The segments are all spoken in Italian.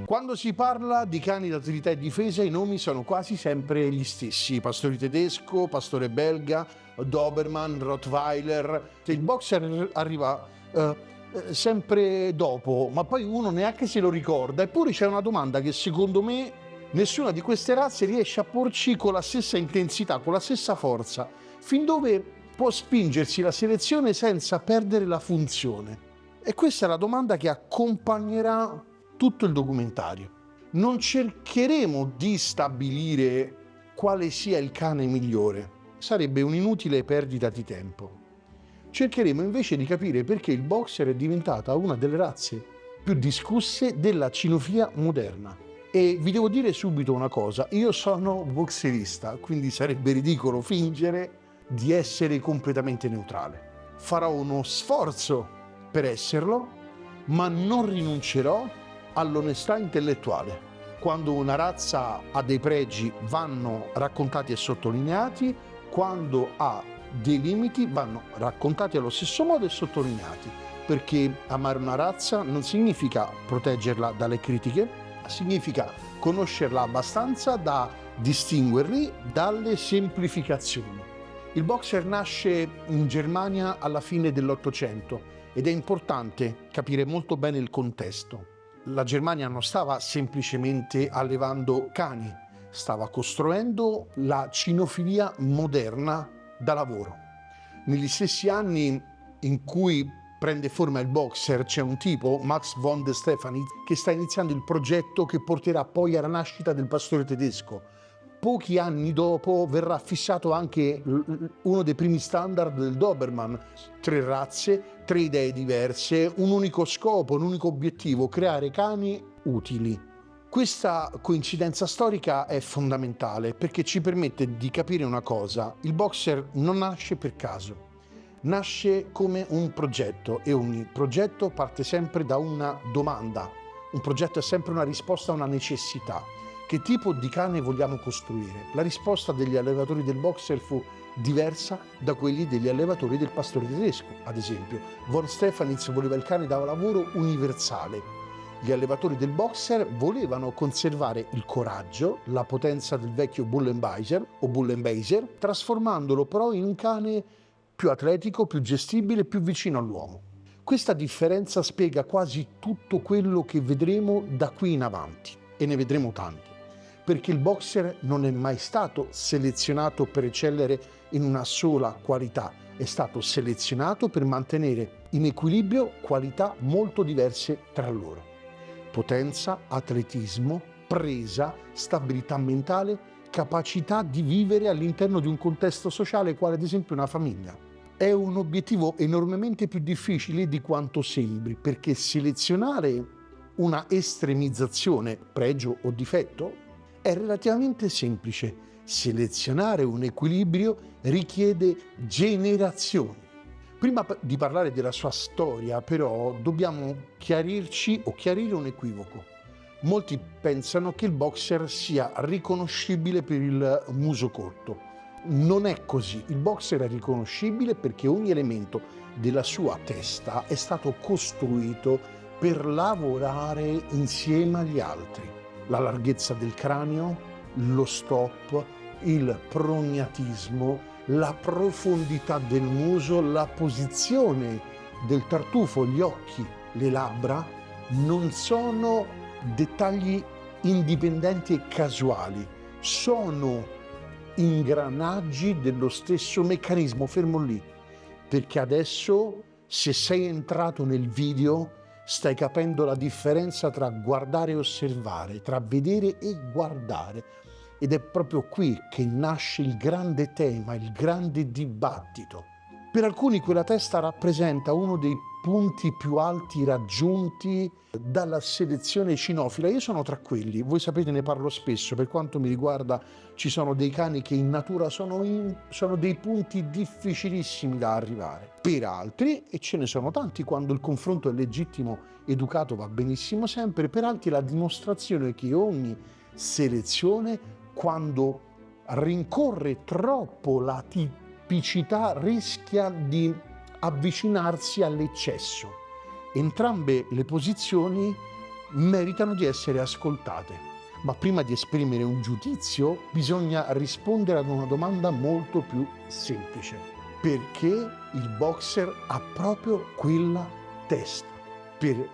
Quando si parla di cani d'attività e difesa, i nomi sono quasi sempre gli stessi: pastore tedesco, pastore belga, Doberman, Rottweiler. Il boxer arriva sempre dopo, ma poi uno neanche se lo ricorda. Eppure c'è una domanda che secondo me nessuna di queste razze riesce a porci con la stessa intensità, con la stessa forza. Fin dove può spingersi la selezione senza perdere la funzione? E questa è la domanda che accompagnerà tutto il documentario. Non cercheremo di stabilire quale sia il cane migliore, sarebbe un'inutile perdita di tempo. Cercheremo invece di capire perché il boxer è diventata una delle razze più discusse della cinefilia moderna. E vi devo dire subito una cosa: io sono boxerista, quindi sarebbe ridicolo fingere di essere completamente neutrale. Farò uno sforzo per esserlo, ma non rinuncerò all'onestà intellettuale. Quando una razza ha dei pregi vanno raccontati e sottolineati, quando ha dei limiti vanno raccontati allo stesso modo e sottolineati, perché amare una razza non significa proteggerla dalle critiche, significa conoscerla abbastanza da distinguerli dalle semplificazioni. Il boxer nasce in Germania alla fine dell'Ottocento ed è importante capire molto bene il contesto. La Germania non stava semplicemente allevando cani, stava costruendo la cinofilia moderna da lavoro. Negli stessi anni in cui prende forma il boxer c'è un tipo, Max von der Stefanitz, che sta iniziando il progetto che porterà poi alla nascita del pastore tedesco. Pochi anni dopo verrà fissato anche uno dei primi standard del Doberman: 3 razze, 3 idee diverse, un unico scopo, un unico obiettivo: creare cani utili. Questa coincidenza storica è fondamentale perché ci permette di capire una cosa: il boxer non nasce per caso, nasce come un progetto e ogni progetto parte sempre da una domanda. Un progetto è sempre una risposta a una necessità. Che tipo di cane vogliamo costruire? La risposta degli allevatori del boxer fu diversa da quelli degli allevatori del pastore tedesco, ad esempio. Von Stefanitz voleva il cane da lavoro universale. Gli allevatori del boxer volevano conservare il coraggio, la potenza del vecchio Bullenbeiser o Bullenbeiser, trasformandolo però in un cane più atletico, più gestibile, più vicino all'uomo. Questa differenza spiega quasi tutto quello che vedremo da qui in avanti, e ne vedremo tanti. Perché il boxer non è mai stato selezionato per eccellere in una sola qualità, è stato selezionato per mantenere in equilibrio qualità molto diverse tra loro. Potenza, atletismo, presa, stabilità mentale, capacità di vivere all'interno di un contesto sociale quale ad esempio una famiglia. È un obiettivo enormemente più difficile di quanto sembri, perché selezionare una estremizzazione, pregio o difetto, è relativamente semplice. Selezionare un equilibrio richiede generazioni. Prima di parlare della sua storia, però, dobbiamo chiarirci o chiarire un equivoco. Molti pensano che il boxer sia riconoscibile per il muso corto. Non è così. Il boxer è riconoscibile perché ogni elemento della sua testa è stato costruito per lavorare insieme agli altri. La larghezza del cranio, lo stop, il prognatismo, la profondità del muso, la posizione del tartufo, gli occhi, le labbra non sono dettagli indipendenti e casuali, sono ingranaggi dello stesso meccanismo. Fermo lì, perché adesso, se sei entrato nel video, stai capendo la differenza tra guardare e osservare, tra vedere e guardare. Ed è proprio qui che nasce il grande tema, il grande dibattito. Per alcuni quella testa rappresenta uno dei punti più alti raggiunti dalla selezione cinofila. Io sono tra quelli, voi sapete, ne parlo spesso. Per quanto mi riguarda ci sono dei cani che in natura sono dei punti difficilissimi da arrivare. Per altri, e ce ne sono tanti, quando il confronto è legittimo, educato, va benissimo sempre. Per altri la dimostrazione è che ogni selezione, quando rincorre troppo la tipicità, rischia di avvicinarsi all'eccesso. Entrambe le posizioni meritano di essere ascoltate. Ma prima di esprimere un giudizio bisogna rispondere ad una domanda molto più semplice. Perché il boxer ha proprio quella testa? Per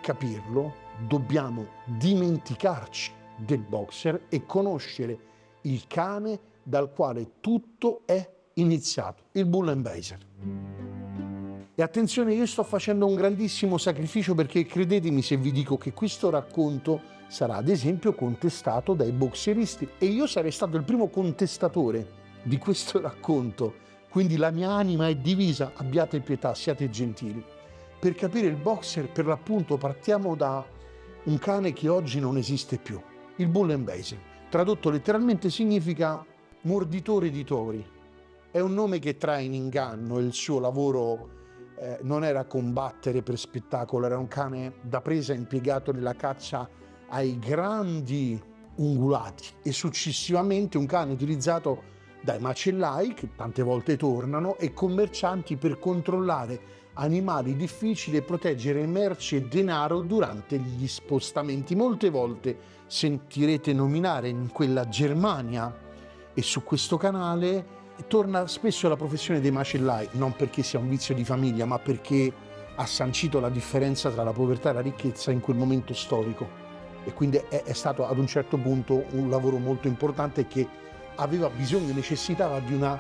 capirlo dobbiamo dimenticarci del boxer e conoscere il cane dal quale tutto è iniziato, il Bull Basel. E attenzione, io sto facendo un grandissimo sacrificio, perché credetemi se vi dico che questo racconto sarà ad esempio contestato dai boxeristi e io sarei stato il primo contestatore di questo racconto, quindi la mia anima è divisa, abbiate pietà, siate gentili. Per capire il boxer, per l'appunto, partiamo da un cane che oggi non esiste più, il Bull Basel. Tradotto letteralmente significa morditore di tori. È un nome che trae in inganno. Il suo lavoro non era combattere per spettacolo, era un cane da presa impiegato nella caccia ai grandi ungulati e successivamente un cane utilizzato dai macellai, che tante volte tornano, e commercianti per controllare animali difficili e proteggere merci e denaro durante gli spostamenti. Molte volte sentirete nominare in quella Germania e su questo canale torna spesso la professione dei macellai, non perché sia un vizio di famiglia, ma perché ha sancito la differenza tra la povertà e la ricchezza in quel momento storico. E quindi è stato ad un certo punto un lavoro molto importante che aveva bisogno, necessitava di una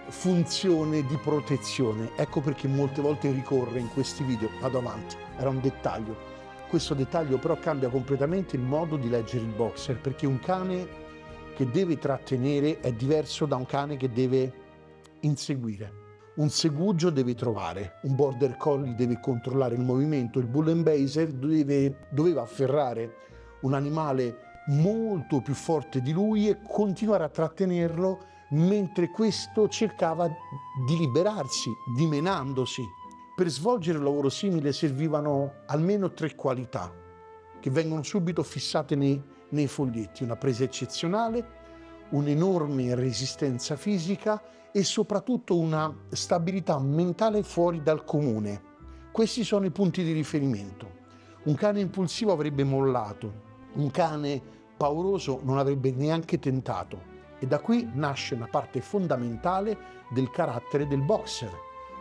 funzione di protezione. Ecco perché molte volte ricorre in questi video. Vado avanti, era un dettaglio. Questo dettaglio però cambia completamente il modo di leggere il boxer, perché un cane che deve trattenere è diverso da un cane che deve inseguire. Un segugio deve trovare, un border collie deve controllare il movimento, il Bull Basel doveva afferrare un animale molto più forte di lui e continuare a trattenerlo mentre questo cercava di liberarsi, dimenandosi. Per svolgere un lavoro simile servivano almeno 3 qualità che vengono subito fissate nei foglietti: una presa eccezionale, un'enorme resistenza fisica e soprattutto una stabilità mentale fuori dal comune. Questi sono i punti di riferimento. Un cane impulsivo avrebbe mollato, un cane pauroso non avrebbe neanche tentato. E da qui nasce una parte fondamentale del carattere del boxer.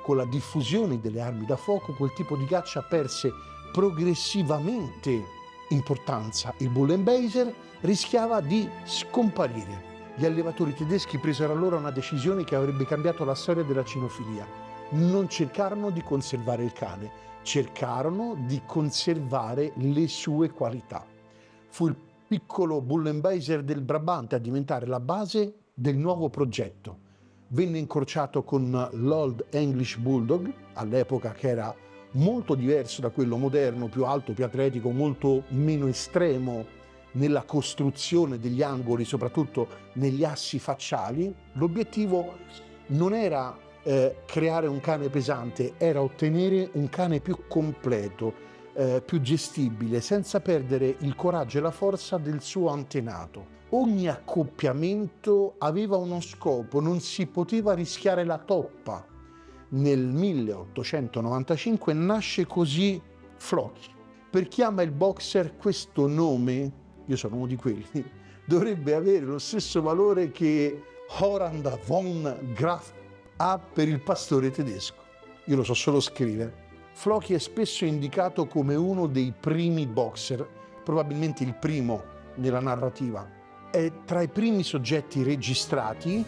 Con la diffusione delle armi da fuoco, quel tipo di caccia perse progressivamente importanza. Il Bull Basel rischiava di scomparire. Gli allevatori tedeschi presero allora una decisione che avrebbe cambiato la storia della cinofilia. Non cercarono di conservare il cane, cercarono di conservare le sue qualità. Fu il piccolo Bull Basel del Brabante a diventare la base del nuovo progetto. Venne incrociato con l'Old English Bulldog, all'epoca, che era molto diverso da quello moderno, più alto, più atletico, molto meno estremo nella costruzione degli angoli, soprattutto negli assi facciali. L'obiettivo non era creare un cane pesante, era ottenere un cane più completo, più gestibile, senza perdere il coraggio e la forza del suo antenato. Ogni accoppiamento aveva uno scopo, non si poteva rischiare la toppa. Nel 1895 nasce così Floki. Per chi ama il boxer, questo nome, io sono uno di quelli, dovrebbe avere lo stesso valore che Horand von Graf ha per il pastore tedesco. Io lo so solo scrivere. Floki è spesso indicato come uno dei primi boxer, probabilmente il primo nella narrativa. È tra i primi soggetti registrati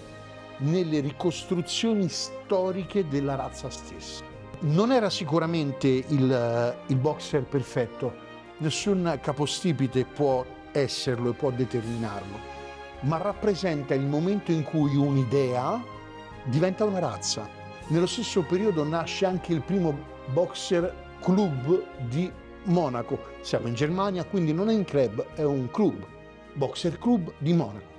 nelle ricostruzioni storiche della razza stessa. Non era sicuramente il boxer perfetto, nessun capostipite può esserlo e può determinarlo, ma rappresenta il momento in cui un'idea diventa una razza. Nello stesso periodo nasce anche il primo boxer club di Monaco. Siamo in Germania, quindi non è un club, è un club, boxer club di Monaco.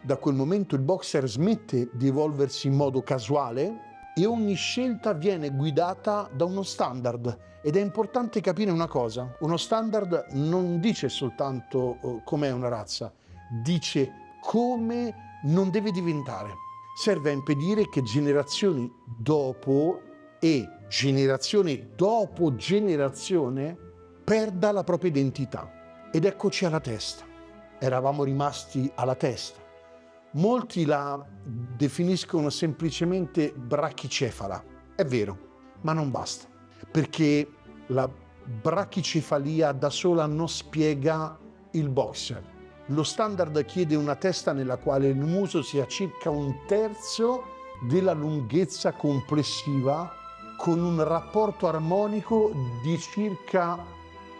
Da quel momento il boxer smette di evolversi in modo casuale e ogni scelta viene guidata da uno standard. Ed è importante capire una cosa: uno standard non dice soltanto com'è una razza, dice come non deve diventare. Serve a impedire che generazioni dopo e generazione dopo generazione perda la propria identità. Ed eccoci alla testa. Eravamo rimasti alla testa. Molti la definiscono semplicemente brachicefala. È vero, ma non basta, perché la brachicefalia da sola non spiega il boxer. Lo standard chiede una testa nella quale il muso sia circa un terzo della lunghezza complessiva, con un rapporto armonico di circa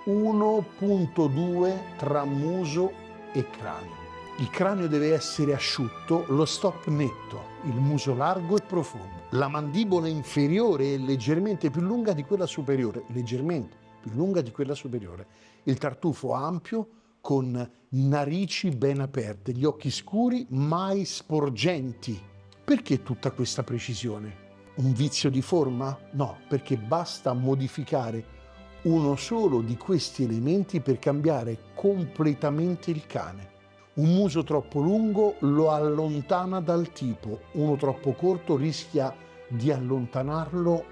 1,2 tra muso e cranio. Il cranio deve essere asciutto, lo stop netto, il muso largo e profondo. La mandibola inferiore è leggermente più lunga di quella superiore, leggermente più lunga di quella superiore. Il tartufo ampio, con narici ben aperte, gli occhi scuri mai sporgenti. Perché tutta questa precisione? Un vizio di forma? No, perché basta modificare uno solo di questi elementi per cambiare completamente il cane. Un muso troppo lungo lo allontana dal tipo, uno troppo corto rischia di allontanarlo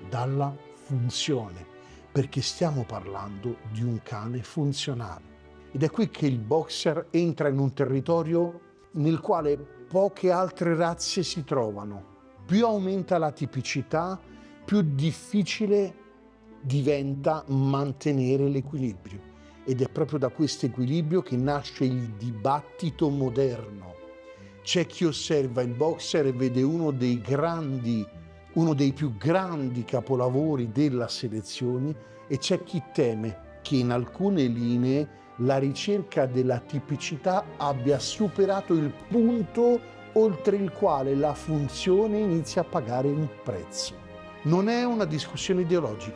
dalla funzione, perché stiamo parlando di un cane funzionale. Ed è qui che il boxer entra in un territorio nel quale poche altre razze si trovano. Più aumenta la tipicità, più difficile diventa mantenere l'equilibrio. Ed è proprio da questo equilibrio che nasce il dibattito moderno. C'è chi osserva il boxer e vede uno dei più grandi capolavori della selezione, e c'è chi teme che in alcune linee la ricerca della tipicità abbia superato il punto oltre il quale la funzione inizia a pagare un prezzo. Non è una discussione ideologica,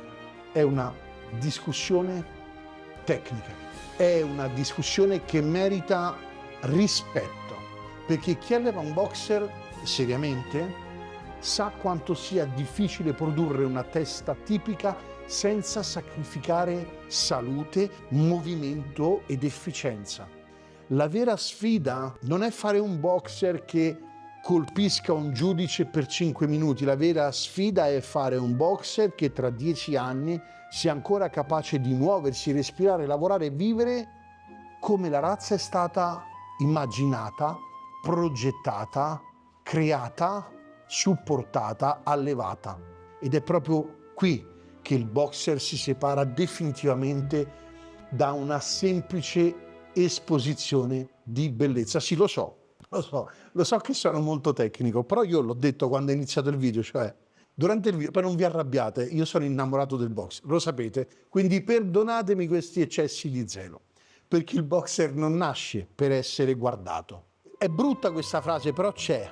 è una discussione tecnica, è una discussione che merita rispetto, perché chi alleva un boxer seriamente sa quanto sia difficile produrre una testa tipica senza sacrificare salute, movimento ed efficienza. La vera sfida non è fare un boxer che colpisca un giudice per 5 minuti, la vera sfida è fare un boxer che tra 10 anni sia ancora capace di muoversi, respirare, lavorare e vivere come la razza è stata immaginata, progettata, creata, supportata, allevata. Ed è proprio qui che il boxer si separa definitivamente da una semplice esposizione di bellezza. Sì, lo so che sono molto tecnico, però io l'ho detto quando è iniziato il video, cioè durante il video, poi non vi arrabbiate, io sono innamorato del boxer, lo sapete, quindi perdonatemi questi eccessi di zelo, perché il boxer non nasce per essere guardato. È brutta questa frase, però c'è.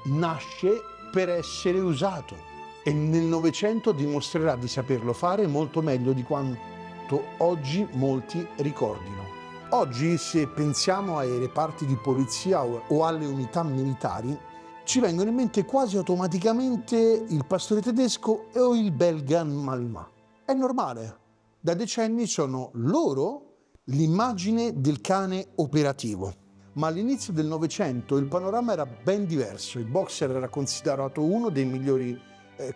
Nasce per essere usato e nel Novecento dimostrerà di saperlo fare molto meglio di quanto oggi molti ricordino. Oggi, se pensiamo ai reparti di polizia o alle unità militari, ci vengono in mente quasi automaticamente il pastore tedesco o il belga Malinois. È normale, da decenni sono loro l'immagine del cane operativo. Ma all'inizio del Novecento il panorama era ben diverso. Il boxer era considerato uno dei migliori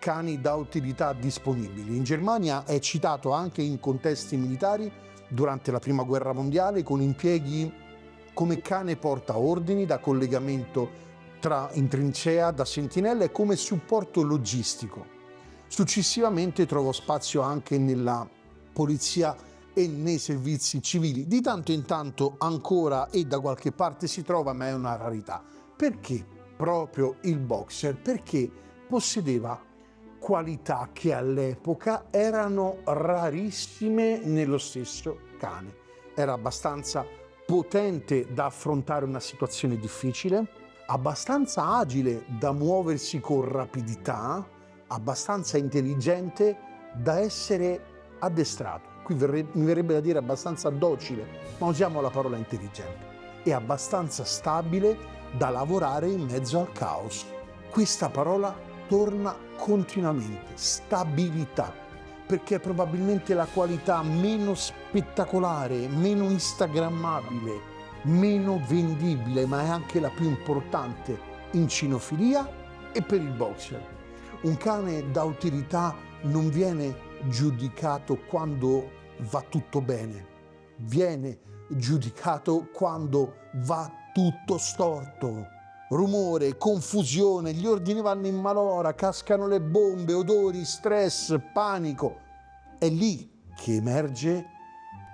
cani da utilità disponibili. In Germania è citato anche in contesti militari durante la Prima Guerra Mondiale, con impieghi come cane portaordini, da collegamento in trincea, da sentinella e come supporto logistico. Successivamente trovò spazio anche nella polizia e nei servizi civili. Di tanto in tanto ancora e da qualche parte si trova, ma è una rarità. Perché proprio il boxer? Perché possedeva qualità che all'epoca erano rarissime nello stesso cane. Era abbastanza potente da affrontare una situazione difficile, abbastanza agile da muoversi con rapidità, abbastanza intelligente da essere addestrato. Qui mi verrebbe da dire abbastanza docile, ma usiamo la parola intelligente. E abbastanza stabile da lavorare in mezzo al caos. Questa parola torna continuamente, stabilità, perché è probabilmente la qualità meno spettacolare, meno instagrammabile, meno vendibile, ma è anche la più importante in cinofilia e per il boxer. Un cane da utilità non viene giudicato quando va tutto bene, viene giudicato quando va tutto storto. Rumore, confusione, gli ordini vanno in malora, cascano le bombe, odori, stress, panico. È lì che emerge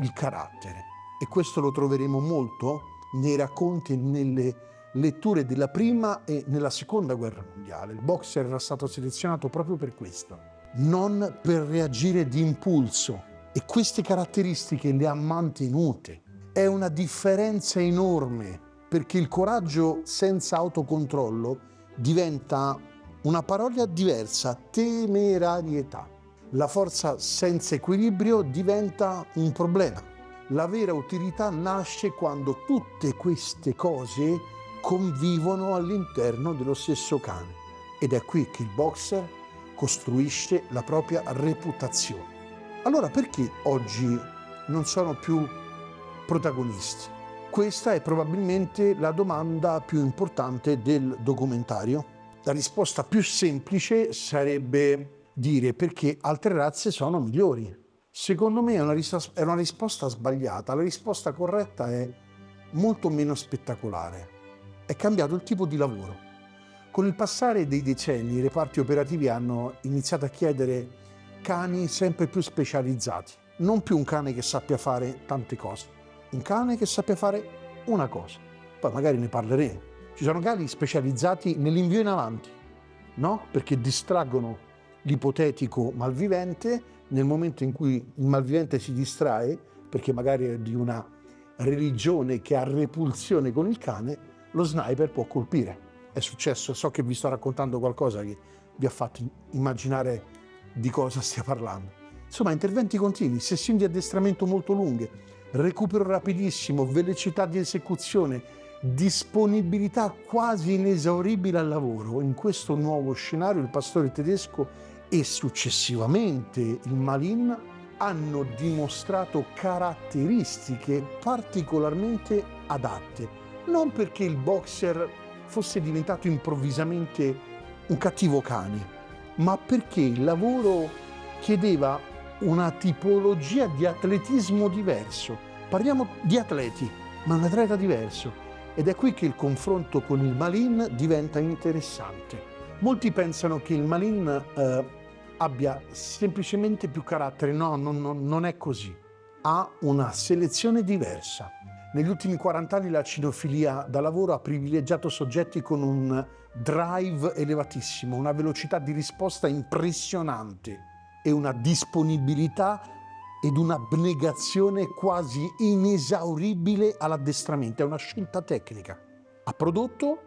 il carattere. E questo lo troveremo molto nei racconti e nelle letture della prima e nella seconda guerra mondiale. Il boxer era stato selezionato proprio per questo, non per reagire di impulso. E queste caratteristiche le ha mantenute. È una differenza enorme, perché il coraggio senza autocontrollo diventa una parola diversa, temerarietà. La forza senza equilibrio diventa un problema. La vera utilità nasce quando tutte queste cose convivono all'interno dello stesso cane. Ed è qui che il boxer costruisce la propria reputazione. Allora perché oggi non sono più protagonisti? Questa è probabilmente la domanda più importante del documentario. La risposta più semplice sarebbe dire perché altre razze sono migliori. Secondo me è una risposta sbagliata. La risposta corretta è molto meno spettacolare. È cambiato il tipo di lavoro. Con il passare dei decenni i reparti operativi hanno iniziato a chiedere cani sempre più specializzati. Non più un cane che sappia fare tante cose, un cane che sappia fare una cosa. Poi magari ne parleremo. Ci sono cani specializzati nell'invio in avanti, no? Perché distraggono l'ipotetico malvivente nel momento in cui il malvivente si distrae, perché magari è di una religione che ha repulsione con il cane, lo sniper può colpire. È successo, so che vi sto raccontando qualcosa che vi ha fatto immaginare di cosa stia parlando. Insomma, interventi continui, sessioni di addestramento molto lunghe, recupero rapidissimo, velocità di esecuzione, disponibilità quasi inesauribile al lavoro. In questo nuovo scenario il pastore tedesco e successivamente il Malin hanno dimostrato caratteristiche particolarmente adatte, non perché il boxer fosse diventato improvvisamente un cattivo cane, ma perché il lavoro chiedeva una tipologia di atletismo diverso. Parliamo di atleti, ma un atleta diverso. Ed è qui che il confronto con il Malin diventa interessante. Molti pensano che il Malin abbia semplicemente più carattere. No, non è così. Ha una selezione diversa. Negli ultimi 40 anni la cinofilia da lavoro ha privilegiato soggetti con un drive elevatissimo, una velocità di risposta impressionante e una disponibilità ed un'abnegazione quasi inesauribile all'addestramento. È una scelta tecnica. Ha prodotto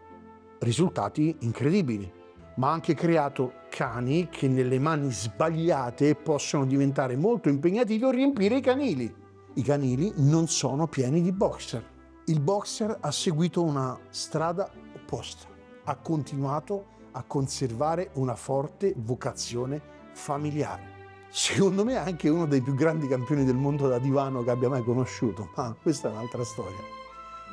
risultati incredibili, ma ha anche creato cani che nelle mani sbagliate possono diventare molto impegnativi o riempire i canili. I canili non sono pieni di boxer. Il boxer ha seguito una strada opposta. Ha continuato a conservare una forte vocazione familiare. Secondo me è anche uno dei più grandi campioni del mondo da divano che abbia mai conosciuto, ma questa è un'altra storia.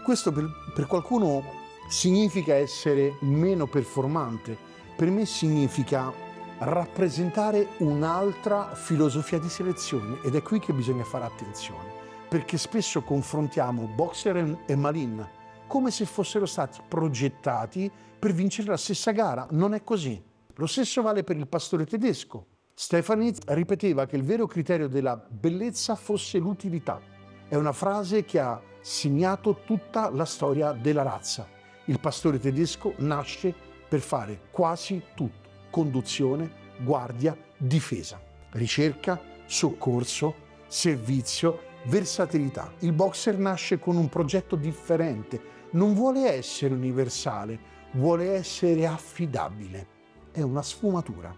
Questo per qualcuno significa essere meno performante. Per me significa rappresentare un'altra filosofia di selezione, ed è qui che bisogna fare attenzione, perché spesso confrontiamo boxer e Malin come se fossero stati progettati per vincere la stessa gara. Non è così. Lo stesso vale per il pastore tedesco. Stefanitz ripeteva che il vero criterio della bellezza fosse l'utilità. È una frase che ha segnato tutta la storia della razza. Il pastore tedesco nasce per fare quasi tutto: conduzione, guardia, difesa, ricerca, soccorso, servizio, versatilità. Il boxer nasce con un progetto differente, non vuole essere universale, vuole essere affidabile. È una sfumatura,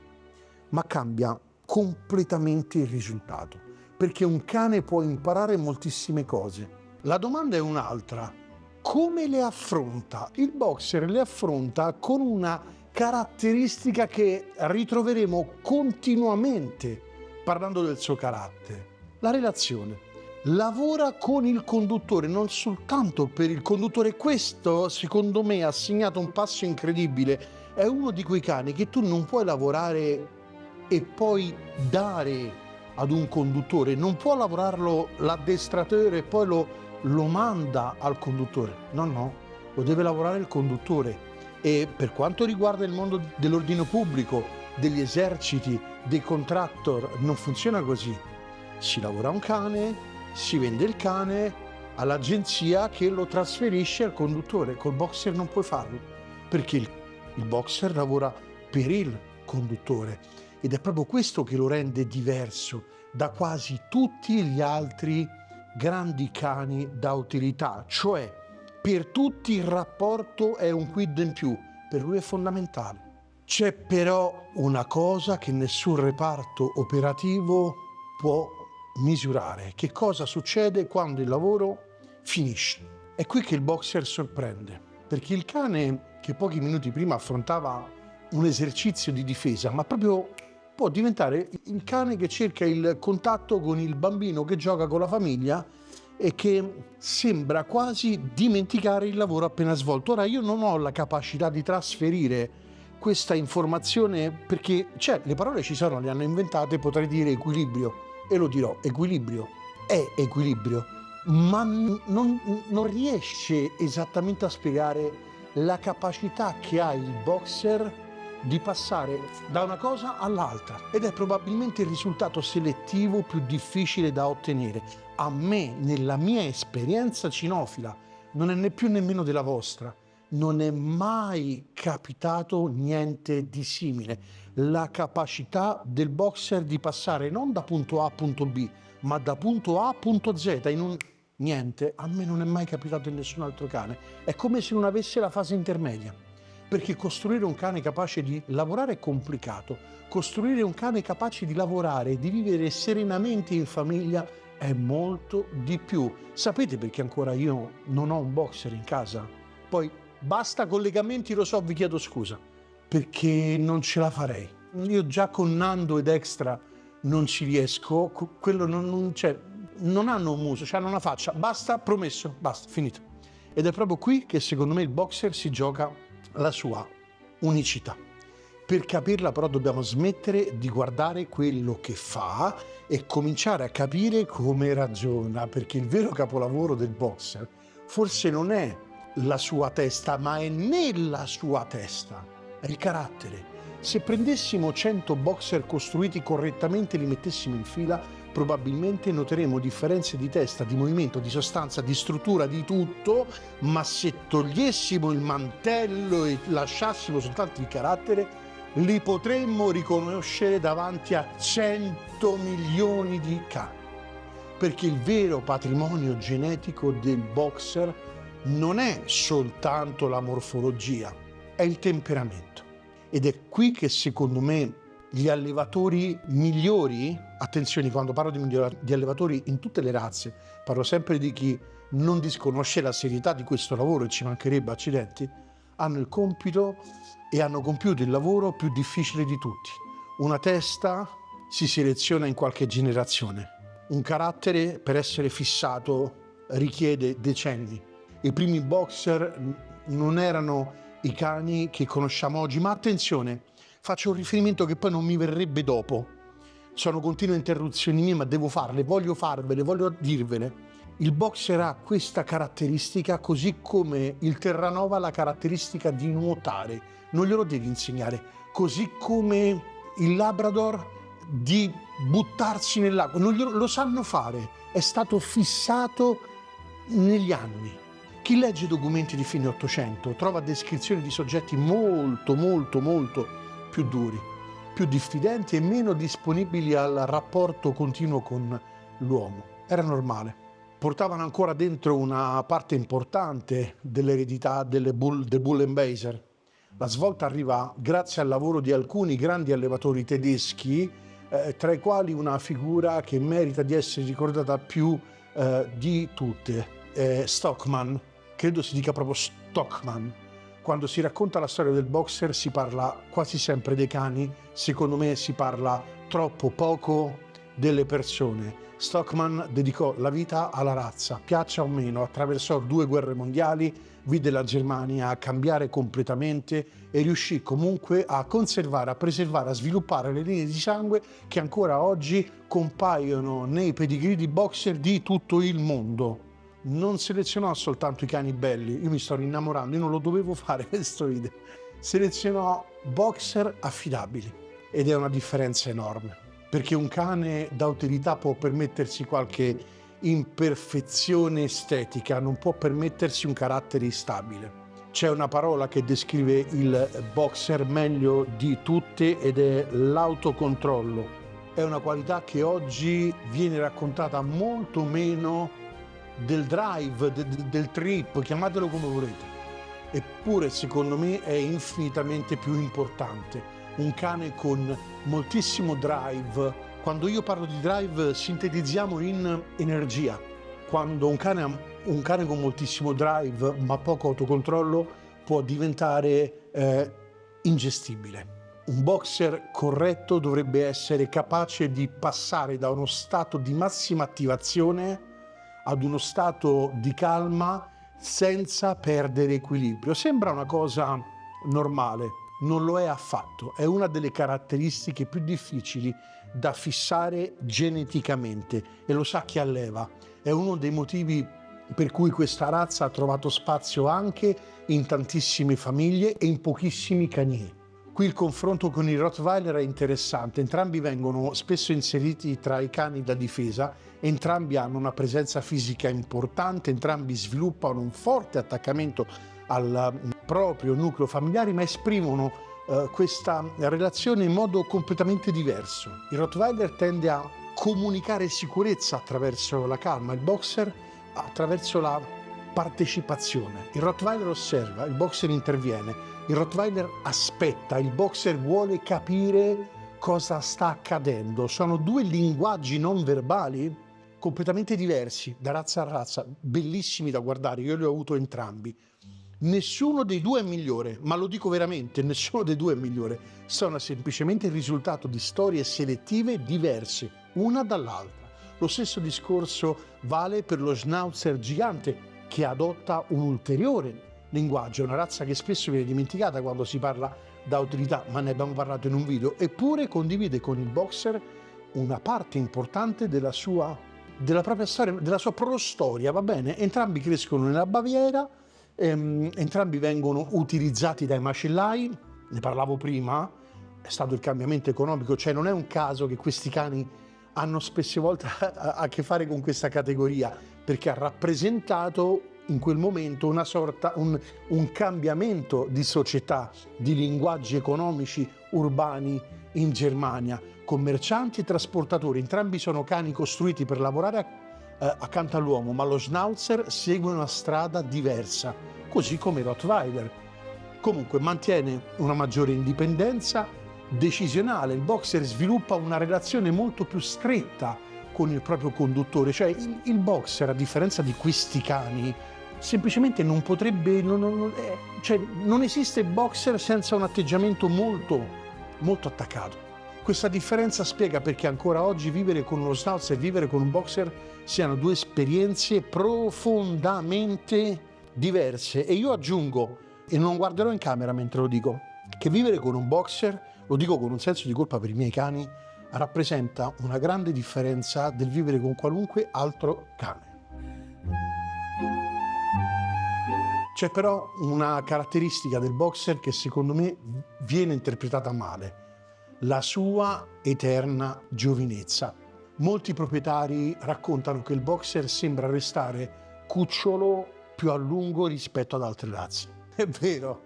ma cambia completamente il risultato, perché un cane può imparare moltissime cose. La domanda è un'altra: come le affronta? Il boxer le affronta con una caratteristica che ritroveremo continuamente parlando del suo carattere: la relazione. Lavora con il conduttore, non soltanto per il conduttore. Questo, secondo me, ha segnato un passo incredibile. È uno di quei cani che tu non puoi lavorare e poi dare ad un conduttore, non può lavorarlo l'addestratore e poi lo manda al conduttore. No, no, lo deve lavorare il conduttore. E per quanto riguarda il mondo dell'ordine pubblico, degli eserciti, dei contractor, non funziona così. Si lavora un cane, si vende il cane all'agenzia che lo trasferisce al conduttore. Col boxer non puoi farlo, perché il boxer lavora per il conduttore ed è proprio questo che lo rende diverso da quasi tutti gli altri grandi cani da utilità, cioè per tutti il rapporto è un quid in più, per lui è fondamentale. C'è però una cosa che nessun reparto operativo può misurare: che cosa succede quando il lavoro finisce. È qui che il boxer sorprende, perché il cane che pochi minuti prima affrontava un esercizio di difesa, ma proprio può diventare il cane che cerca il contatto con il bambino che gioca con la famiglia e che sembra quasi dimenticare il lavoro appena svolto. Ora, io non ho la capacità di trasferire questa informazione, perché le parole ci sono, le hanno inventate, potrei dire equilibrio, e lo dirò, equilibrio è equilibrio, ma non riesce esattamente a spiegare la capacità che ha il boxer di passare da una cosa all'altra, ed è probabilmente il risultato selettivo più difficile da ottenere. A me, nella mia esperienza cinofila, non è né più nemmeno della vostra, non è mai capitato niente di simile. La capacità del boxer di passare non da punto A a punto B, ma da punto A a punto Z in un niente, a me non è mai capitato in nessun altro cane. È come se non avesse la fase intermedia. Perché costruire un cane capace di lavorare è complicato, costruire un cane capace di lavorare e di vivere serenamente in famiglia è molto di più. Sapete perché ancora io non ho un boxer in casa? Poi basta collegamenti, lo so, vi chiedo scusa, perché non ce la farei. Io già con Nando ed Extra non ci riesco, quello non hanno un muso, hanno una faccia, basta, promesso, basta, finito. Ed è proprio qui che secondo me il boxer si gioca la sua unicità. Per capirla però dobbiamo smettere di guardare quello che fa e cominciare a capire come ragiona, perché il vero capolavoro del boxer forse non è la sua testa, ma è nella sua testa, è il carattere. Se prendessimo 100 boxer costruiti correttamente e li mettessimo in fila, probabilmente noteremo differenze di testa, di movimento, di sostanza, di struttura, di tutto, ma se togliessimo il mantello e lasciassimo soltanto il carattere, li potremmo riconoscere davanti a 100 milioni di cani. Perché il vero patrimonio genetico del boxer non è soltanto la morfologia, è il temperamento. Ed è qui che secondo me gli allevatori migliori, attenzione, quando parlo di allevatori in tutte le razze, parlo sempre di chi non disconosce la serietà di questo lavoro, e ci mancherebbe, accidenti, hanno il compito e hanno compiuto il lavoro più difficile di tutti. Una testa si seleziona in qualche generazione, un carattere per essere fissato richiede decenni. I primi boxer non erano i cani che conosciamo oggi, ma attenzione, faccio un riferimento che poi non mi verrebbe dopo. Sono continue interruzioni mie, ma devo farle, voglio farvele, voglio dirvele. Il boxer ha questa caratteristica, così come il Terranova ha la caratteristica di nuotare. Non glielo devi insegnare. Così come il Labrador di buttarsi nell'acqua. Lo sanno fare. È stato fissato negli anni. Chi legge documenti di fine Ottocento trova descrizioni di soggetti molto, molto, molto più duri, più diffidenti e meno disponibili al rapporto continuo con l'uomo. Era normale. Portavano ancora dentro una parte importante dell'eredità del Bull and Baser. La svolta arriva grazie al lavoro di alcuni grandi allevatori tedeschi, tra i quali una figura che merita di essere ricordata più di tutte, Stockman. Credo si dica proprio Stockman. Quando si racconta la storia del boxer si parla quasi sempre dei cani, secondo me si parla troppo poco delle persone. Stockman dedicò la vita alla razza, piaccia o meno, attraversò 2 guerre mondiali, vide la Germania cambiare completamente e riuscì comunque a conservare, a preservare, a sviluppare le linee di sangue che ancora oggi compaiono nei pedigree di boxer di tutto il mondo. Non selezionò soltanto i cani belli, io mi sto rinnamorando, io non lo dovevo fare questo video. Selezionò boxer affidabili ed è una differenza enorme, perché un cane da utilità può permettersi qualche imperfezione estetica, non può permettersi un carattere instabile. C'è una parola che descrive il boxer meglio di tutte ed è l'autocontrollo. È una qualità che oggi viene raccontata molto meno del drive, del trip, chiamatelo come volete. Eppure secondo me è infinitamente più importante. Un cane con moltissimo drive, quando io parlo di drive sintetizziamo in energia. Quando un cane con moltissimo drive ma poco autocontrollo può diventare ingestibile. Un boxer corretto dovrebbe essere capace di passare da uno stato di massima attivazione ad uno stato di calma senza perdere equilibrio. Sembra una cosa normale, non lo è affatto. È una delle caratteristiche più difficili da fissare geneticamente e lo sa chi alleva. È uno dei motivi per cui questa razza ha trovato spazio anche in tantissime famiglie e in pochissimi canieri. Qui il confronto con il Rottweiler è interessante, entrambi vengono spesso inseriti tra i cani da difesa, entrambi hanno una presenza fisica importante, entrambi sviluppano un forte attaccamento al proprio nucleo familiare, ma esprimono questa relazione in modo completamente diverso. Il Rottweiler tende a comunicare sicurezza attraverso la calma, il boxer attraverso la partecipazione. Il Rottweiler osserva, il boxer interviene. Il Rottweiler aspetta, il boxer vuole capire cosa sta accadendo. Sono 2 linguaggi non verbali completamente diversi, da razza a razza, bellissimi da guardare, io li ho avuto entrambi. Nessuno dei 2 è migliore, ma lo dico veramente, nessuno dei 2 è migliore. Sono semplicemente il risultato di storie selettive diverse, una dall'altra. Lo stesso discorso vale per lo Schnauzer gigante, che adotta un ulteriore linguaggio, una razza che spesso viene dimenticata quando si parla da utilità, ma ne abbiamo parlato in un video, eppure condivide con il boxer una parte importante della propria storia, della sua prostoria, va bene? Entrambi crescono nella Baviera, entrambi vengono utilizzati dai macellai, ne parlavo prima, è stato il cambiamento economico, cioè non è un caso che questi cani hanno spesse volte a che fare con questa categoria, perché ha rappresentato in quel momento una sorta, un cambiamento di società, di linguaggi economici urbani in Germania. Commercianti e trasportatori, entrambi sono cani costruiti per lavorare accanto all'uomo, ma lo Schnauzer segue una strada diversa, così come il Rottweiler. Comunque mantiene una maggiore indipendenza decisionale, il boxer sviluppa una relazione molto più stretta con il proprio conduttore, cioè il boxer, a differenza di questi cani, semplicemente non potrebbe, cioè non esiste boxer senza un atteggiamento molto, molto attaccato. Questa differenza spiega perché ancora oggi vivere con uno Schnauzer e vivere con un boxer siano 2 esperienze profondamente diverse. E io aggiungo, e non guarderò in camera mentre lo dico, che vivere con un boxer, lo dico con un senso di colpa per i miei cani, rappresenta una grande differenza del vivere con qualunque altro cane. C'è però una caratteristica del boxer che secondo me viene interpretata male: la sua eterna giovinezza. Molti proprietari raccontano che il boxer sembra restare cucciolo più a lungo rispetto ad altre razze. È vero,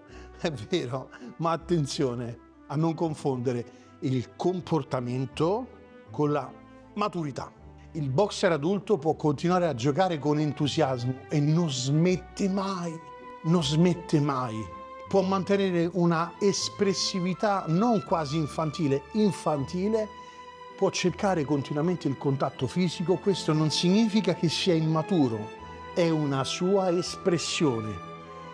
ma attenzione a non confondere il comportamento con la maturità. Il boxer adulto può continuare a giocare con entusiasmo e non smette mai. Può mantenere una espressività non quasi infantile, può cercare continuamente il contatto fisico. Questo non significa che sia immaturo, è una sua espressione.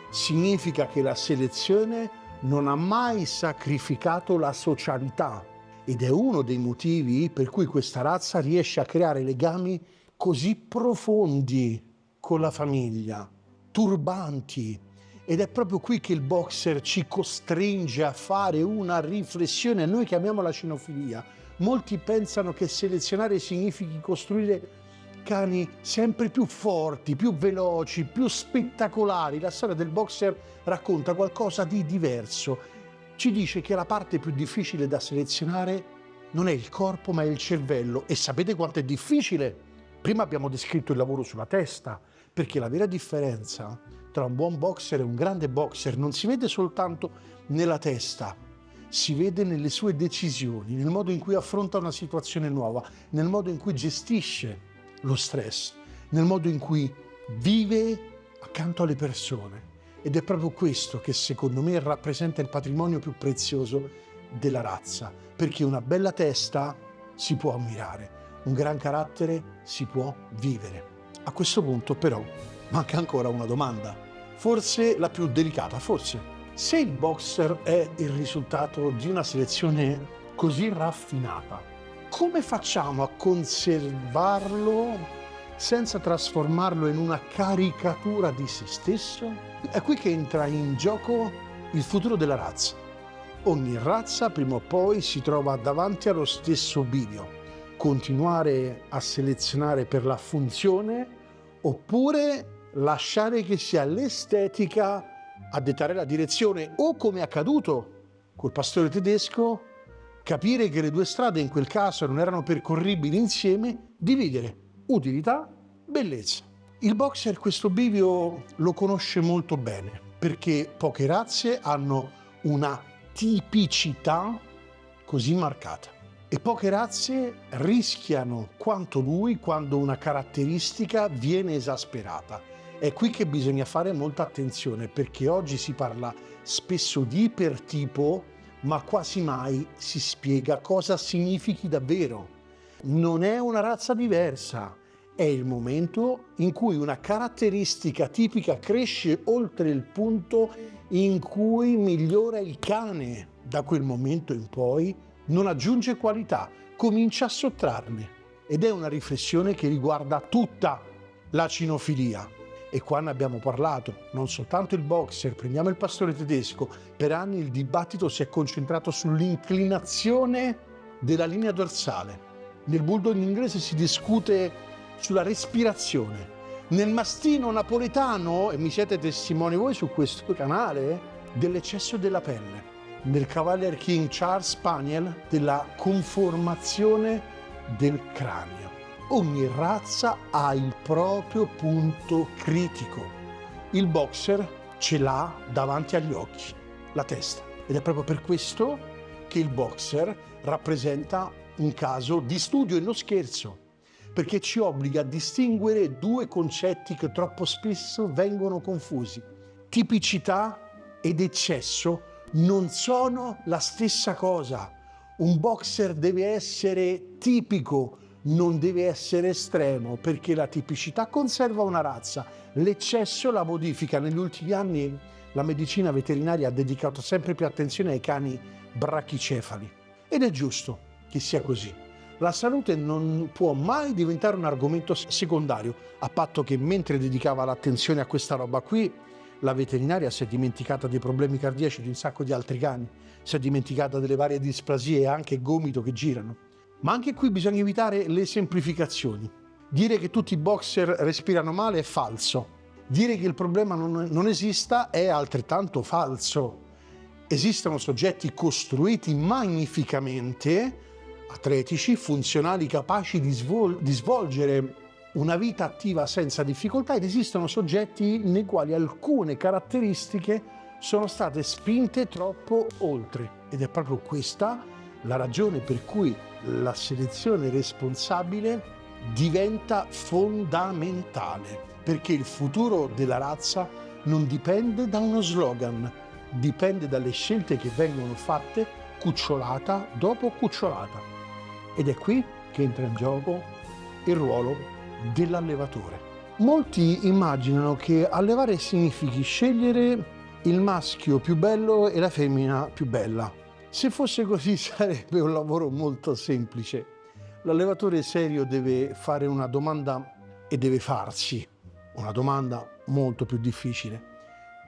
Significa che la selezione non ha mai sacrificato la socialità ed è uno dei motivi per cui questa razza riesce a creare legami così profondi con la famiglia, turbanti. Ed è proprio qui che il boxer ci costringe a fare una riflessione, noi chiamiamola cinofilia. Molti pensano che selezionare significhi costruire cani sempre più forti, più veloci, più spettacolari. La storia del boxer racconta qualcosa di diverso. Ci dice che la parte più difficile da selezionare non è il corpo, ma è il cervello. E sapete quanto è difficile? Prima abbiamo descritto il lavoro sulla testa, perché la vera differenza tra un buon boxer e un grande boxer non si vede soltanto nella testa, si vede nelle sue decisioni, nel modo in cui affronta una situazione nuova, nel modo in cui gestisce lo stress, nel modo in cui vive accanto alle persone. Ed è proprio questo che secondo me rappresenta il patrimonio più prezioso della razza, perché una bella testa si può ammirare, un gran carattere si può vivere. A questo punto però manca ancora una domanda, forse la più delicata, forse. Se il boxer è il risultato di una selezione così raffinata, come facciamo a conservarlo senza trasformarlo in una caricatura di se stesso? È qui che entra in gioco il futuro della razza. Ogni razza prima o poi si trova davanti allo stesso bivio. Continuare a selezionare per la funzione oppure lasciare che sia l'estetica a dettare la direzione, o come è accaduto col pastore tedesco, capire che le due strade in quel caso non erano percorribili insieme, dividere utilità, bellezza. Il boxer questo bivio lo conosce molto bene, perché poche razze hanno una tipicità così marcata e poche razze rischiano quanto lui quando una caratteristica viene esasperata. È qui che bisogna fare molta attenzione, perché oggi si parla spesso di ipertipo, ma quasi mai si spiega cosa significhi davvero. Non è una razza diversa, è il momento in cui una caratteristica tipica cresce oltre il punto in cui migliora il cane. Da quel momento in poi non aggiunge qualità, comincia a sottrarne. Ed è una riflessione che riguarda tutta la cinofilia. E qua ne abbiamo parlato, non soltanto il boxer, prendiamo il pastore tedesco. Per anni il dibattito si è concentrato sull'inclinazione della linea dorsale. Nel bulldog inglese si discute sulla respirazione. Nel mastino napoletano, e mi siete testimoni voi su questo canale, dell'eccesso della pelle. Nel Cavalier King Charles Spaniel, della conformazione del cranio. Ogni razza ha il proprio punto critico. Il boxer ce l'ha davanti agli occhi, la testa. Ed è proprio per questo che il boxer rappresenta un caso di studio e non scherzo, perché ci obbliga a distinguere due concetti che troppo spesso vengono confusi. Tipicità ed eccesso non sono la stessa cosa. Un boxer deve essere tipico, non deve essere estremo, perché la tipicità conserva una razza, l'eccesso la modifica. Negli ultimi anni la medicina veterinaria ha dedicato sempre più attenzione ai cani brachicefali ed è giusto che sia così. La salute non può mai diventare un argomento secondario, a patto che mentre dedicava l'attenzione a questa roba qui, la veterinaria si è dimenticata dei problemi cardiaci di un sacco di altri cani, si è dimenticata delle varie displasie e anche gomito che girano. Ma anche qui bisogna evitare le semplificazioni. Dire che tutti i boxer respirano male è falso. Dire che il problema non esista è altrettanto falso. Esistono soggetti costruiti magnificamente, atletici, funzionali, capaci di svolgere una vita attiva senza difficoltà, ed esistono soggetti nei quali alcune caratteristiche sono state spinte troppo oltre. Ed è proprio questa la ragione per cui la selezione responsabile diventa fondamentale, perché il futuro della razza non dipende da uno slogan, dipende dalle scelte che vengono fatte cucciolata dopo cucciolata. Ed è qui che entra in gioco il ruolo dell'allevatore. Molti immaginano che allevare significhi scegliere il maschio più bello e la femmina più bella. Se fosse così sarebbe un lavoro molto semplice. L'allevatore serio deve fare una domanda e deve farsi una domanda molto più difficile.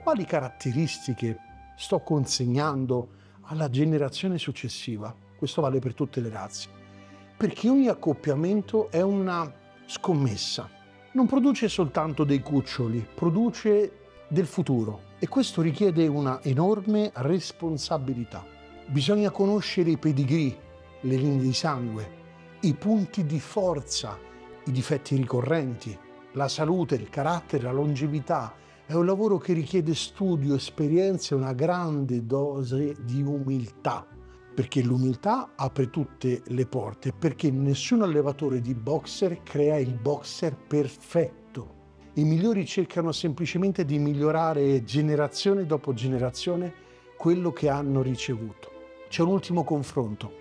Quali caratteristiche sto consegnando alla generazione successiva? Questo vale per tutte le razze. Perché ogni accoppiamento è una scommessa. Non produce soltanto dei cuccioli, produce del futuro e questo richiede una enorme responsabilità. Bisogna conoscere i pedigree, le linee di sangue, i punti di forza, i difetti ricorrenti, la salute, il carattere, la longevità. È un lavoro che richiede studio, esperienza e una grande dose di umiltà, perché l'umiltà apre tutte le porte, perché nessun allevatore di boxer crea il boxer perfetto. I migliori cercano semplicemente di migliorare generazione dopo generazione quello che hanno ricevuto. C'è un ultimo confronto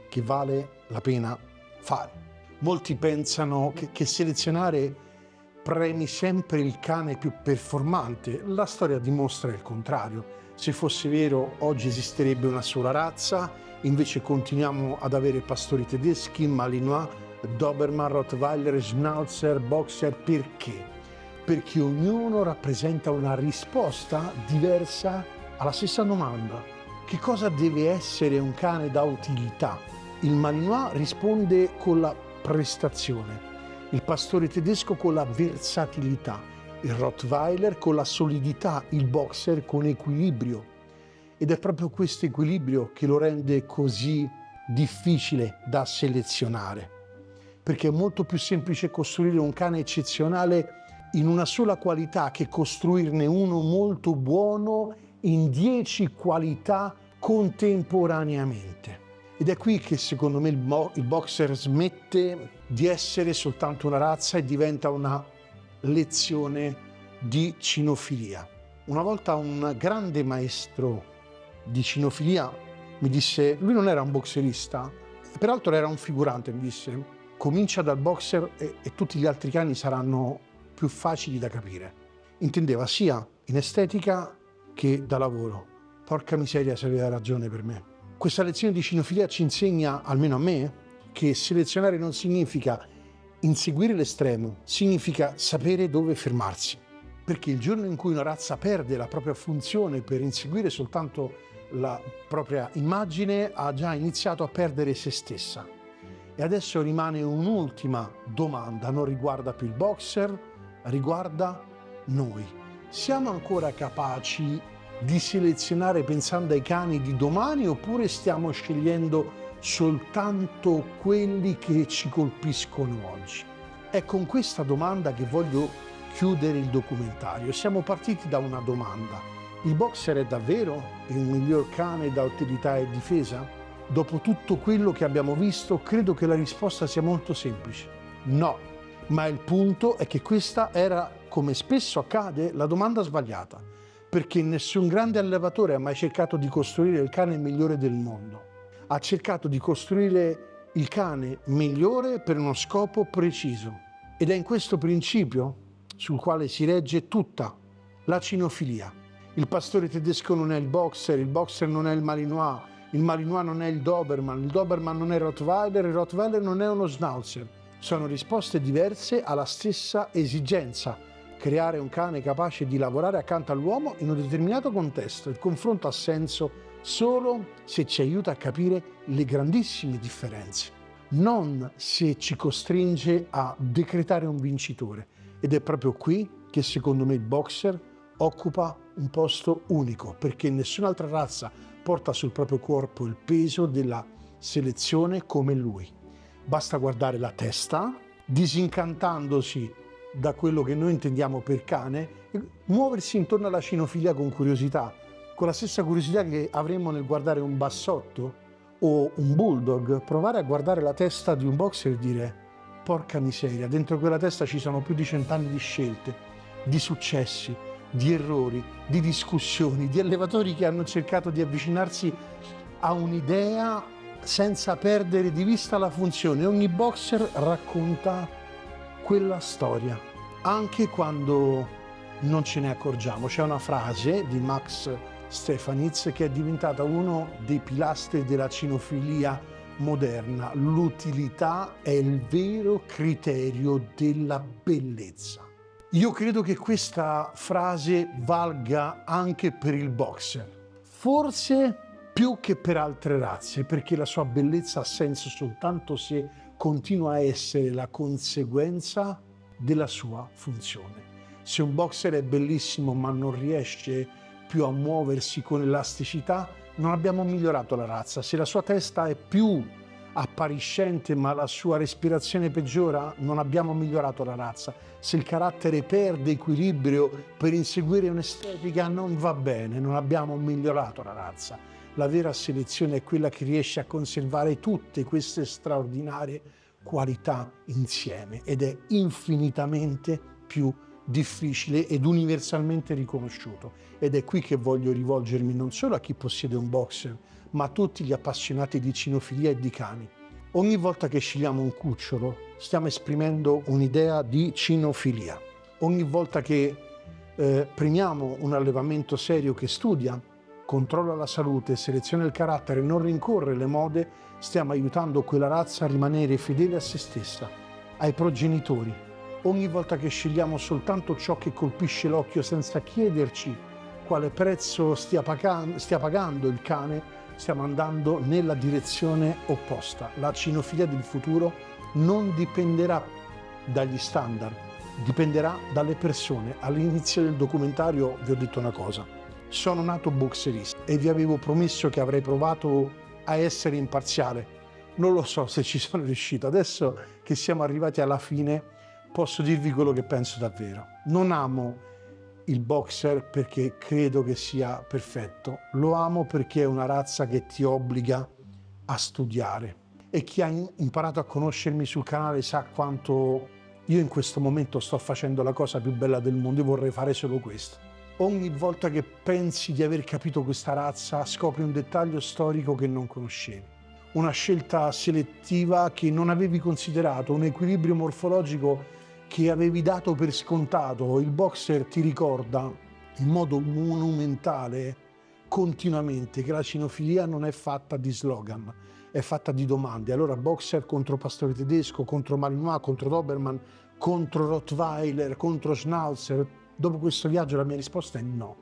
che vale la pena fare. Molti pensano che selezionare premi sempre il cane più performante. La storia dimostra il contrario. Se fosse vero, oggi esisterebbe una sola razza, invece continuiamo ad avere pastori tedeschi, Malinois, Doberman, Rottweiler, Schnauzer, Boxer. Perché? Perché ognuno rappresenta una risposta diversa alla stessa domanda. Che cosa deve essere un cane da utilità? Il Malinois risponde con la prestazione, il pastore tedesco con la versatilità, il Rottweiler con la solidità, il Boxer con equilibrio. Ed è proprio questo equilibrio che lo rende così difficile da selezionare, perché è molto più semplice costruire un cane eccezionale in una sola qualità che costruirne uno molto buono in 10 qualità contemporaneamente. Ed è qui che secondo me il boxer smette di essere soltanto una razza e diventa una lezione di cinofilia. Una volta un grande maestro di cinofilia mi disse, lui non era un boxerista, peraltro era un figurante, mi disse, comincia dal boxer e tutti gli altri cani saranno più facili da capire. Intendeva sia in estetica che da lavoro. Porca miseria se aveva ragione per me. Questa lezione di cinofilia ci insegna, almeno a me, che selezionare non significa inseguire l'estremo, significa sapere dove fermarsi. Perché il giorno in cui una razza perde la propria funzione per inseguire soltanto la propria immagine, ha già iniziato a perdere se stessa. E adesso rimane un'ultima domanda, non riguarda più il boxer, riguarda noi. Siamo ancora capaci di selezionare pensando ai cani di domani oppure stiamo scegliendo soltanto quelli che ci colpiscono oggi? È con questa domanda che voglio chiudere il documentario. Siamo partiti da una domanda. Il boxer è davvero il miglior cane da utilità e difesa? Dopo tutto quello che abbiamo visto, credo che la risposta sia molto semplice. No, ma il punto è che questa era, come spesso accade, la domanda sbagliata, perché nessun grande allevatore ha mai cercato di costruire il cane migliore del mondo. Ha cercato di costruire il cane migliore per uno scopo preciso. Ed è in questo principio sul quale si regge tutta la cinofilia. Il pastore tedesco non è il boxer non è il Malinois non è il Doberman non è il Rottweiler non è uno Schnauzer. Sono risposte diverse alla stessa esigenza, creare un cane capace di lavorare accanto all'uomo in un determinato contesto. Il confronto ha senso solo se ci aiuta a capire le grandissime differenze, non se ci costringe a decretare un vincitore. Ed è proprio qui che secondo me il boxer occupa un posto unico, perché nessun'altra razza porta sul proprio corpo il peso della selezione come lui. Basta guardare la testa, disincantandosi da quello che noi intendiamo per cane, e muoversi intorno alla cinofilia con curiosità, con la stessa curiosità che avremmo nel guardare un bassotto o un bulldog, provare a guardare la testa di un boxer e dire porca miseria, dentro quella testa ci sono più di 100 anni di scelte, di successi, di errori, di discussioni, di allevatori che hanno cercato di avvicinarsi a un'idea senza perdere di vista la funzione. Ogni boxer racconta quella storia, anche quando non ce ne accorgiamo. C'è una frase di Max Stefanitz, che è diventata uno dei pilastri della cinofilia moderna. L'utilità è il vero criterio della bellezza. Io credo che questa frase valga anche per il boxer, forse più che per altre razze, perché la sua bellezza ha senso soltanto se continua a essere la conseguenza della sua funzione. Se un boxer è bellissimo ma non riesce più a muoversi con elasticità, non abbiamo migliorato la razza. Se la sua testa è più appariscente ma la sua respirazione peggiora, non abbiamo migliorato la razza. Se il carattere perde equilibrio per inseguire un'estetica, non va bene, non abbiamo migliorato la razza. La vera selezione è quella che riesce a conservare tutte queste straordinarie qualità insieme ed è infinitamente più difficile ed universalmente riconosciuto. Ed è qui che voglio rivolgermi non solo a chi possiede un boxer, ma a tutti gli appassionati di cinofilia e di cani. Ogni volta che scegliamo un cucciolo stiamo esprimendo un'idea di cinofilia. Ogni volta che premiamo un allevamento serio che studia, controlla la salute, seleziona il carattere e non rincorre le mode, stiamo aiutando quella razza a rimanere fedele a se stessa, ai progenitori. Ogni volta che scegliamo soltanto ciò che colpisce l'occhio senza chiederci quale prezzo stia pagando il cane, stiamo andando nella direzione opposta. La cinofilia del futuro non dipenderà dagli standard, dipenderà dalle persone. All'inizio del documentario vi ho detto una cosa: sono nato boxerista e vi avevo promesso che avrei provato a essere imparziale. Non lo so se ci sono riuscito. Adesso che siamo arrivati alla fine posso dirvi quello che penso davvero. Non amo il boxer perché credo che sia perfetto, lo amo perché è una razza che ti obbliga a studiare, e chi ha imparato a conoscermi sul canale sa quanto io in questo momento sto facendo la cosa più bella del mondo. Io vorrei fare solo questo. Ogni volta che pensi di aver capito questa razza scopri un dettaglio storico che non conoscevi, una scelta selettiva che non avevi considerato, un equilibrio morfologico che avevi dato per scontato. Il boxer ti ricorda in modo monumentale continuamente che la cinofilia non è fatta di slogan, è fatta di domande. Allora boxer contro pastore tedesco, contro Malinois, contro Doberman, contro Rottweiler, contro Schnauzer. Dopo questo viaggio la mia risposta è no.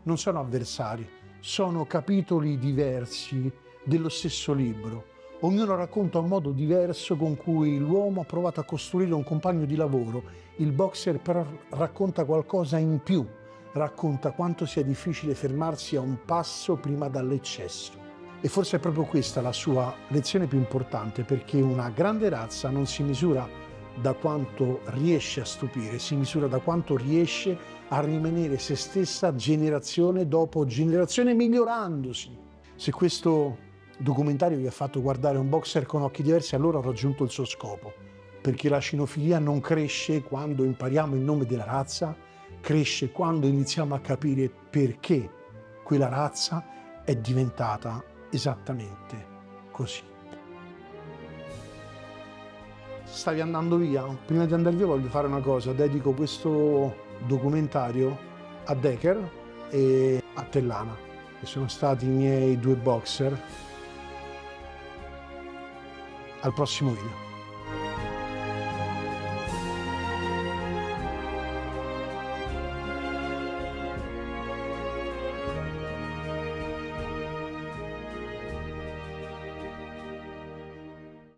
Non sono avversari, sono capitoli diversi dello stesso libro. Ognuno racconta un modo diverso con cui l'uomo ha provato a costruire un compagno di lavoro. Il boxer però racconta qualcosa in più, racconta quanto sia difficile fermarsi a un passo prima dall'eccesso. E forse è proprio questa la sua lezione più importante, perché una grande razza non si misura da quanto riesce a stupire, si misura da quanto riesce a rimanere se stessa generazione dopo generazione, migliorandosi. Se questo documentario vi ha fatto guardare un boxer con occhi diversi, allora ha raggiunto il suo scopo, perché la cinofilia non cresce quando impariamo il nome della razza, cresce quando iniziamo a capire perché quella razza è diventata esattamente così. Stavi andando via? Prima di andare via voglio fare una cosa: dedico questo documentario a Decker e a Tellana, che sono stati i miei due boxer. Al prossimo video.